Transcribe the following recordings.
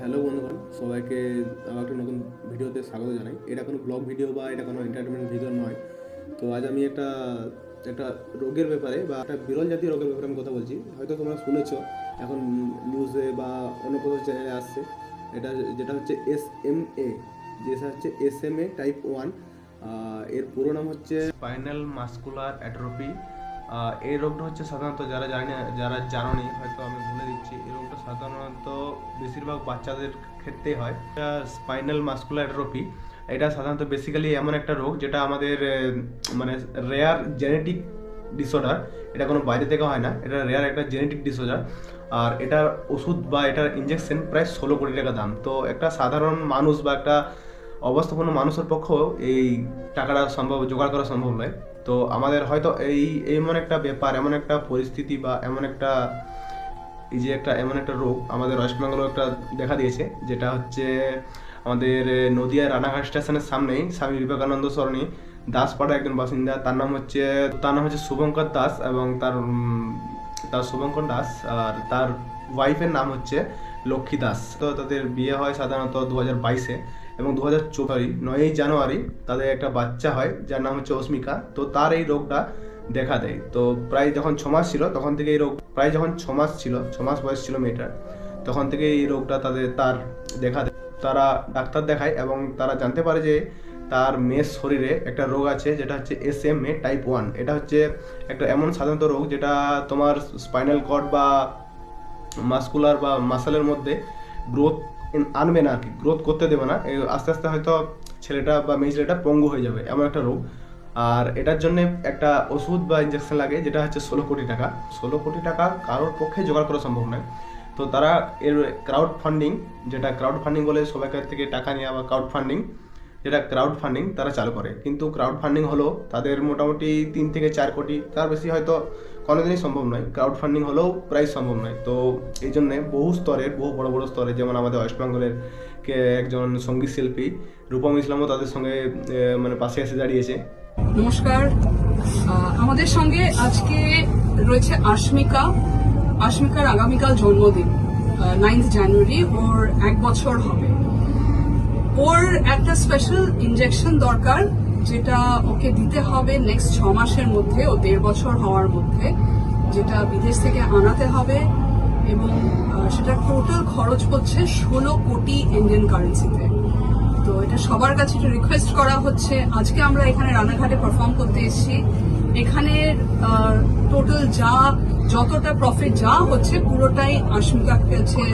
Hello বন্ধুগণ, সবাইকে আবার একটা নতুন ভিডিওতে স্বাগত জানাই। এটা কোনো ব্লগ ভিডিও বা এটা কোনো এন্টারটেনমেন্ট ভিডিও নয়। তো আজ আমি একটা একটা রোগের ব্যাপারে বা একটা বিরল জাতীয় রোগের ব্যাপারে আমি কথা বলছি। হয়তো তোমরা শুনেছ, এখন নিউজে বা অন্য কোনো চ্যানেলে আসছে। যেটা হচ্ছে SMA, যেটা হচ্ছে SMA টাইপ 1। এর পুরো নাম হচ্ছে স্পাইনাল মাসকুলার অ্যাট্রফি। এই রোগটা হচ্ছে সাধারণত যারা জানোনি হয়তো আমি বলে দিচ্ছি। এই রোগটা সাধারণত বেশিরভাগ বাচ্চাদের ক্ষেত্রেই হয়। স্পাইনাল মাসকুলার অ্যাট্রফি এটা সাধারণত বেসিক্যালি এমন একটা রোগ যেটা আমাদের মানে রেয়ার জেনেটিক ডিসঅর্ডার। এটা কোনো বাইরে থেকে হয় না, এটা রেয়ার একটা জেনেটিক ডিসঅর্ডার। আর এটার ওষুধ বা এটার ইঞ্জেকশন প্রায় 16 কোটি টাকা দাম। তো একটা সাধারণ মানুষ বা একটা অবস্থাপন্ন মানুষের পক্ষেও এই টাকাটা জোগাড় করা সম্ভব নয়। তো আমাদের হয়তো এমন একটা ব্যাপার, এমন একটা পরিস্থিতি বা এমন একটা রোগ আমাদের ওয়েস্ট বেঙ্গলেও একটা দেখা দিয়েছে, যেটা হচ্ছে আমাদের নদিয়ার রানাঘাট স্টেশনের সামনেই স্বামী বিবেকানন্দ সরণি দাসপাড়া একজন বাসিন্দা। তার নাম হচ্ছে শুভঙ্কর দাস, এবং তার শুভঙ্কর দাস, আর তার ওয়াইফের নাম হচ্ছে লক্ষ্মী দাস। তো তাদের বিয়ে হয় সাধারণত 2022-এ, এবং 9ই জানুয়ারি তাদের একটা বাচ্চা হয় যার নাম হচ্ছে অস্মিকা। তো তার এই রোগটা দেখা দেয়। তো প্রায় যখন 6 মাস ছিল তখন থেকে এই রোগ, প্রায় যখন 6 মাস বয়স ছিল মেয়েটার, তখন থেকে এই রোগটা তার দেখা দেয়। তারা ডাক্তার দেখায় এবং তারা জানতে পারে যে তার মেয়ের শরীরে একটা রোগ আছে, যেটা হচ্ছে SMA টাইপ 1। এটা হচ্ছে একটা এমন সাধারণত রোগ যেটা তোমার স্পাইনাল কর্ড বা মাসকুলার বা মাসেলের মধ্যে গ্রোথ আনবে না আর কি, গ্রোথ করতে দেবে না। আস্তে আস্তে হয়তো ছেলেটা বা মেয়ে ছেলেটা পঙ্গু হয়ে যাবে, এমন একটা রোগ। আর এটার জন্য একটা ওষুধ বা ইঞ্জেকশন লাগে, যেটা হচ্ছে 16 কোটি টাকা। 16 কোটি টাকা কারোর পক্ষে জোগাড় করা সম্ভব নয়। তো তারা ক্রাউড ফান্ডিং বলে সবাই কাছ থেকে টাকা নেওয়া, বা ক্রাউড ফান্ডিং তারা চালু করে। কিন্তু ক্রাউড ফান্ডিং হলো তাদের মোটামুটি 3 থেকে 4 কোটি, তার বেশি হয়তো কোনোদিনই সম্ভব নয়। ক্রাউড ফান্ডিং হলেও প্রায় সম্ভব নয়। তো এই জন্যে বহু বড় বড় স্তরে, যেমন আমাদের ওয়েস্ট বেঙ্গলের একজন সঙ্গীত শিল্পী রূপম ইসলামও তাদের সঙ্গে মানে পাশে এসে দাঁড়িয়েছে। নমস্কার, আমাদের সঙ্গে আজকে রয়েছে আশমিকার আগামীকাল জন্মদিন, 9th জানুয়ারি। ওর 1 বছর হবে। ওর একটা স্পেশাল ইনজেকশন দরকার, যেটা ওকে দিতে হবে নেক্সট 6 মাসের মধ্যে, ও 1.5 বছর হওয়ার মধ্যে, যেটা বিদেশ থেকে আনাতে হবে। এবং সেটা টোটাল খরচ হচ্ছে 16 কোটি ইন্ডিয়ান কারেন্সিতে। তো এটা সবার কাছে একটা রিকোয়েস্ট করা হচ্ছে। আজকে আমরা এখানে রানাঘাটে পারফর্ম করতে এসেছি। এখানে টোটাল যতটা প্রফিট হচ্ছে পুরোটাই আশমিকার কাছে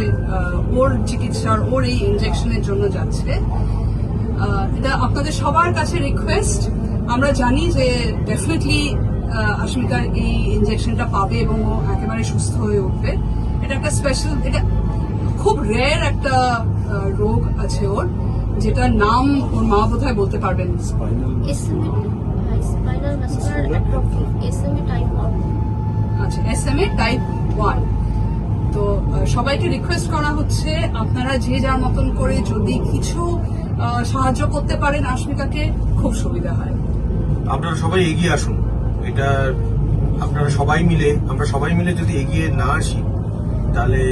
ওর চিকিৎসার, ওর এই ইনজেকশনের জন্য যাচ্ছে। এটা আপনাদের সবার কাছে রিকোয়েস্ট। আমরা জানি যে ডেফিনেটলি আশমিকার এই ইনজেকশনটা পাবে এবং ও একেবারে সুস্থ হয়ে উঠবে। এটা একটা স্পেশাল, এটা খুব রেয়ার একটা রোগ আছে ওর, যেটার নাম ওর মা বোধহয় বলতে পারবেন। Spinal muscular atrophy, SMA type 1। আচ্ছা, SMA টাইপ 1। তো সবাইকে রিকোয়েস্ট করা হচ্ছে, আপনারা যে যার মতন করে যদি কিছু সাহায্য করতে পারেন আশমিকাকে, খুব সুবিধা হয়। আপনারা সবাই এগিয়ে আসুন। এটা আমরা সবাই মিলে যদি এগিয়ে না আসি, তাহলে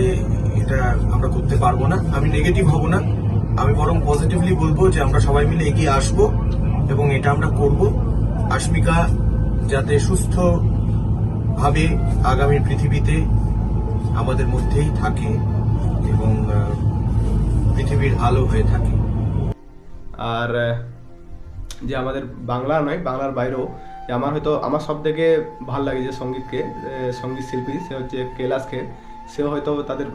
এটা আমরা করতে পারবো না। আমি নেগেটিভ হব না, আমি বরং পজিটিভলি বলবো যে আমরা সবাই মিলে এগিয়ে আসব এবং এটা আমরা করব। আশমিকা যাতে সুস্থ ভাবে আগামী পৃথিবীতে আমাদের মধ্যেই থাকে এবং পৃথিবীর আলো হয়ে থাকে। আর যে আমাদের বাংলা নয়, বাংলার বাইরেও যে আমার সব থেকে ভালো লাগে যে সঙ্গীত শিল্পী, সে হচ্ছে कैलाश खेर। সেও হয়তো তাদের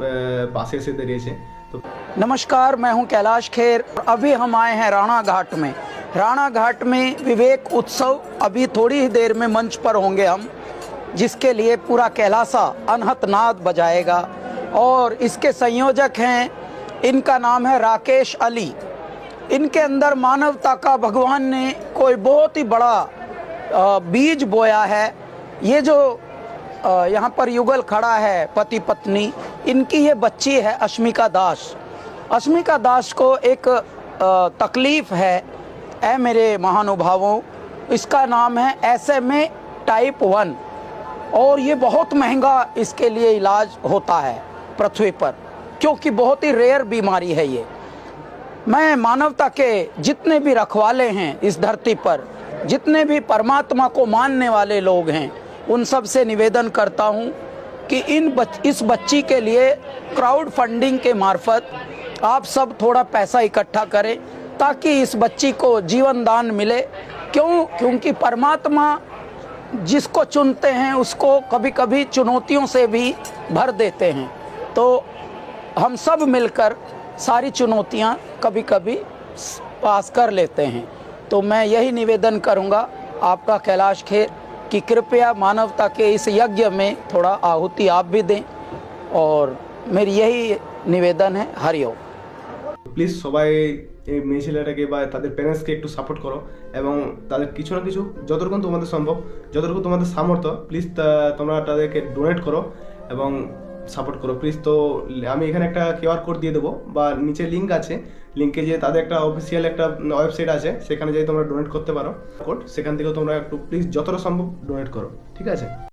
পাশে এসে দাঁড়িয়েছে। তো नमस्कार, मैं हूं कैलाश खेर। अभी हम आए हैं राणा घाट में विवेक उत्सव। अभी थोड़ी ही देर में मंच पर होंगे हम, जिसके लिए पूरा कैलासा अनहत नाद बजाएगा। और इसके संयोजक हैं, इनका नाम है राकेश अली। इनके अंदर मानवता का भगवान ने कोई बहुत ही बड़ा बीज बोया है। ये जो यहाँ पर युगल खड़ा है, पति पत्नी, इनकी ये बच्ची है अश्मिका दास को एक तकलीफ़ है। मेरे महानुभावों, इसका नाम है SMA टाइप 1, और ये बहुत महंगा इसके लिए इलाज होता है पृथ्वी पर। क्योंकि बहुत ही रेयर बीमारी है ये। मैं मानवता के जितने भी रखवाले हैं इस धरती पर, जितने भी परमात्मा को मानने वाले लोग हैं, उन सब से निवेदन करता हूं कि इस बच्ची के लिए क्राउड फंडिंग के मार्फत आप सब थोड़ा पैसा इकट्ठा करें ताकि इस बच्ची को जीवन दान मिले। क्योंकि परमात्मा जिसको चुनते हैं उसको कभी कभी चुनौतियों से भी भर देते हैं। तो हम सब मिलकर सारी चुनौतियां कभी कभी पास कर लेते हैं। तो मैं यही निवेदन करूंगा आपका कैलाश खेर कि कृपया मानवता के इस यज्ञ में थोड़ा आहुति आप भी दें, और मेरी यही निवेदन है। हरिओम। প্লিজ সবাই এই মেয়ে ছেলেটাকে বা তাদের প্যারেন্টসকে একটু সাপোর্ট করো এবং তাদের কিছু না কিছু যতটুকু তোমাদের সম্ভব, যতটুকু তোমাদের সামর্থ্য, প্লিজ তোমরা তাদেরকে ডোনেট করো এবং সাপোর্ট করো প্লিজ। তো আমি এখানে একটা কিউআর কোড দিয়ে দেবো বা নিচে লিঙ্ক আছে, লিঙ্কে যে তাদের একটা অফিসিয়াল একটা ওয়েবসাইট আছে, সেখানে যেয়ে তোমরা ডোনেট করতে পারো কোড, সেখান থেকেও তোমরা একটু প্লিজ যতটা সম্ভব ডোনেট করো, ঠিক আছে।